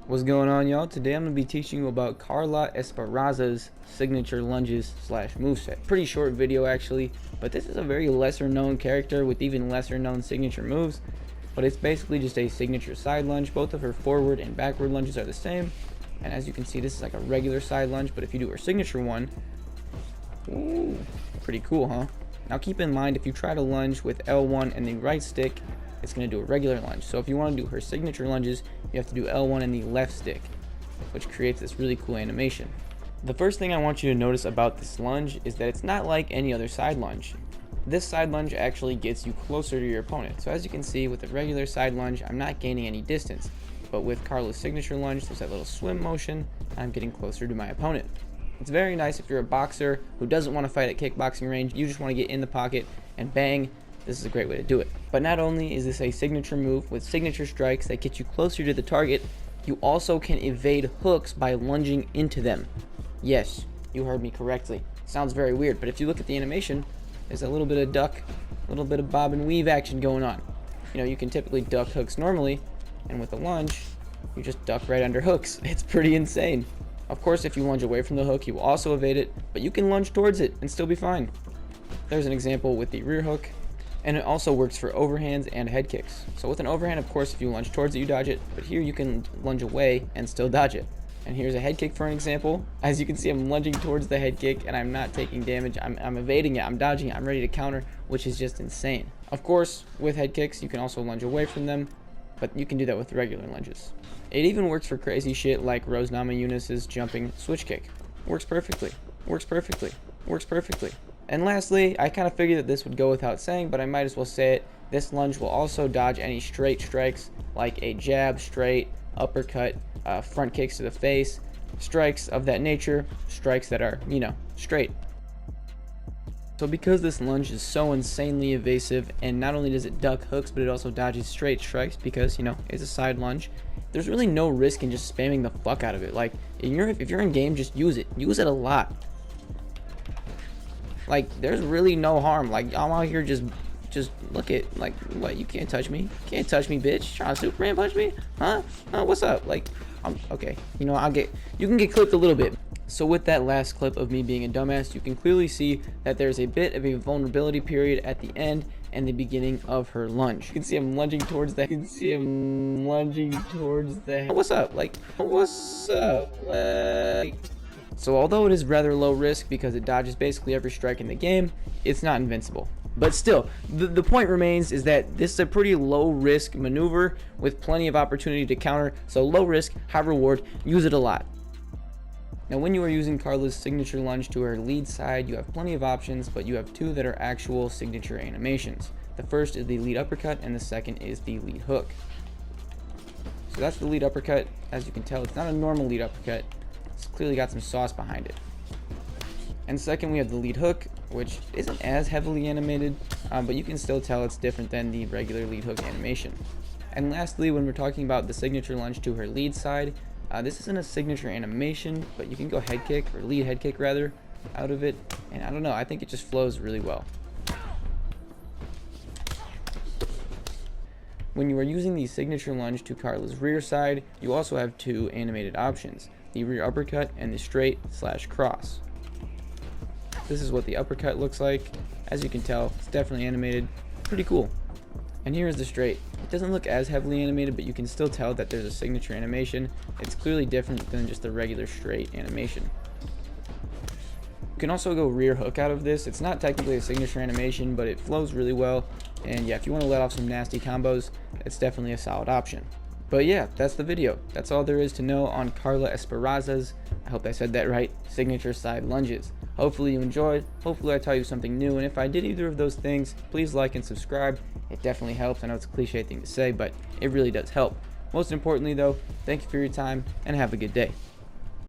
What's going on, y'all? Today I'm going to be teaching you about Carla Esparza's signature lunges slash moveset. Pretty short video actually, but this is a very lesser known character with even lesser known signature moves. But it's basically just a signature side lunge. Both of her forward and backward lunges are the same. And as you can see, this is like a regular side lunge, but if you do her signature one, ooh, pretty cool, huh? Now keep in mind, if you try to lunge with L1 and the right stick, it's going to do a regular lunge. So if you want to do her signature lunges, you have to do L1 and the left stick, which creates this really cool animation. The first thing I want you to notice about this lunge is that it's not like any other side lunge. This side lunge actually gets you closer to your opponent. So as you can see, with the regular side lunge, I'm not gaining any distance. But with Carla's signature lunge, there's that little swim motion, and I'm getting closer to my opponent. It's very nice if you're a boxer who doesn't want to fight at kickboxing range, you just want to get in the pocket and bang. This is a great way to do it. But not only is this a signature move with signature strikes that get you closer to the target, you also can evade hooks by lunging into them. Yes, you heard me correctly. Sounds very weird, but if you look at the animation, there's a little bit of duck, a little bit of bob and weave action going on. You know, you can typically duck hooks normally, and with a lunge, you just duck right under hooks. It's pretty insane. Of course, if you lunge away from the hook, you will also evade it, but you can lunge towards it and still be fine. There's an example with the rear hook. And it also works for overhands and head kicks. So with an overhand, of course, if you lunge towards it, you dodge it. But here you can lunge away and still dodge it. And here's a head kick for an example. As you can see, I'm lunging towards the head kick and I'm not taking damage. I'm evading it, I'm dodging it, I'm ready to counter, which is just insane. Of course, with head kicks, you can also lunge away from them, but you can do that with regular lunges. It even works for crazy shit like Rose Namajunas' jumping switch kick. Works perfectly, works perfectly, works perfectly. And lastly, I kind of figured that this would go without saying, but I might as well say it. This lunge will also dodge any straight strikes like a jab, straight, uppercut, front kicks to the face, strikes of that nature, strikes that are, you know, straight. So because this lunge is so insanely evasive, and not only does it duck hooks, but it also dodges straight strikes because, you know, it's a side lunge, there's really no risk in just spamming the fuck out of it. Like, if you're in game, just use it. Use it a lot. Like, there's really no harm. Like, I'm out here just look at, like, what, you can't touch me. Can't touch me, bitch. Trying to Superman punch me? Huh? What's up? Like, okay. You know, you can get clipped a little bit. So with that last clip of me being a dumbass, you can clearly see that there's a bit of a vulnerability period at the end and the beginning of her lunge. You can see I'm lunging towards the, what's up? Like, what's up? So although it is rather low risk because it dodges basically every strike in the game, it's not invincible. But still, the point remains is that this is a pretty low risk maneuver with plenty of opportunity to counter. So low risk, high reward, use it a lot. Now when you are using Carla's signature lunge to her lead side, you have plenty of options, but you have two that are actual signature animations. The first is the lead uppercut and the second is the lead hook. So that's the lead uppercut. As you can tell, it's not a normal lead uppercut. It's clearly got some sauce behind it. And second, we have the lead hook, which isn't as heavily animated, but you can still tell it's different than the regular lead hook animation. And lastly, when we're talking about the signature lunge to her lead side, this isn't a signature animation, but you can go head kick, or lead head kick rather, out of it. And I don't know, I think it just flows really well. When you are using the signature lunge to Carla's rear side, you also have two animated options. The rear uppercut and the straight slash cross. This is what the uppercut looks like. As you can tell, it's definitely animated. Pretty cool. And here is the straight. It doesn't look as heavily animated, but you can still tell that there's a signature animation. It's clearly different than just the regular straight animation. You can also go rear hook out of this. It's not technically a signature animation, but it flows really well. And yeah, if you want to let off some nasty combos, it's definitely a solid option. But yeah, that's the video. That's all there is to know on Carla Esparza's, I hope I said that right, signature side lunges. Hopefully you enjoyed. Hopefully I taught you something new. And if I did either of those things, please like and subscribe. It definitely helps. I know it's a cliche thing to say, but it really does help. Most importantly though, thank you for your time and have a good day.